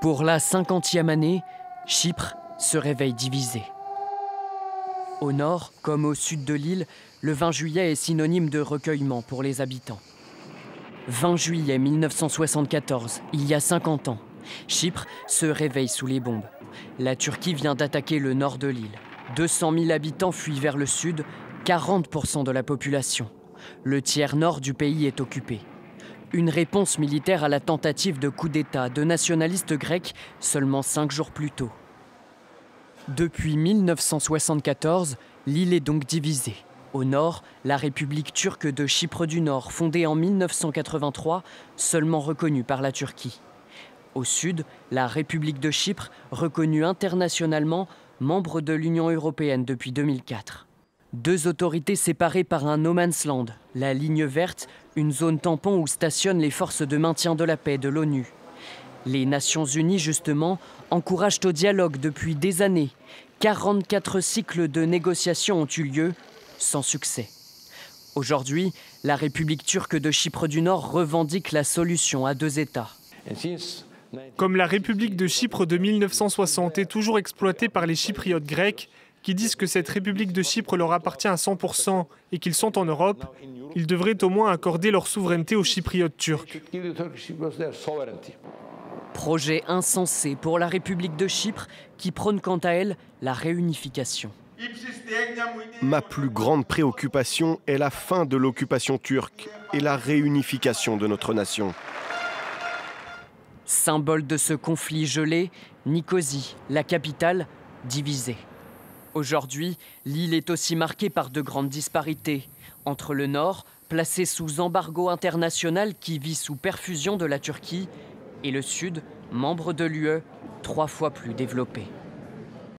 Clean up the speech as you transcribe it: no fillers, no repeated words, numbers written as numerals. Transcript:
Pour la 50e année, Chypre se réveille divisée. Au nord, comme au sud de l'île, le 20 juillet est synonyme de recueillement pour les habitants. 20 juillet 1974, il y a 50 ans, Chypre se réveille sous les bombes. La Turquie vient d'attaquer le nord de l'île. 200 000 habitants fuient vers le sud, 40% de la population. Le tiers nord du pays est occupé. Une réponse militaire à la tentative de coup d'État de nationalistes grecs seulement 5 jours plus tôt. Depuis 1974, l'île est donc divisée. Au nord, la République turque de Chypre du Nord, fondée en 1983, seulement reconnue par la Turquie. Au sud, la République de Chypre, reconnue internationalement, membre de l'Union européenne depuis 2004. Deux autorités séparées par un no man's land, la ligne verte, une zone tampon où stationnent les forces de maintien de la paix de l'ONU. Les Nations Unies, justement, encouragent au dialogue depuis des années. 44 cycles de négociations ont eu lieu, sans succès. Aujourd'hui, la République turque de Chypre du Nord revendique la solution à 2 États. Comme la République de Chypre de 1960 est toujours exploitée par les Chypriotes grecs, qui disent que cette République de Chypre leur appartient à 100% et qu'ils sont en Europe, ils devraient au moins accorder leur souveraineté aux Chypriotes turcs. Projet insensé pour la République de Chypre qui prône quant à elle la réunification. Ma plus grande préoccupation est la fin de l'occupation turque et la réunification de notre nation. Symbole de ce conflit gelé, Nicosie, la capitale, divisée. Aujourd'hui, l'île est aussi marquée par de grandes disparités. Entre le nord, placé sous embargo international qui vit sous perfusion de la Turquie, et le sud, membre de l'UE, 3 fois plus développé.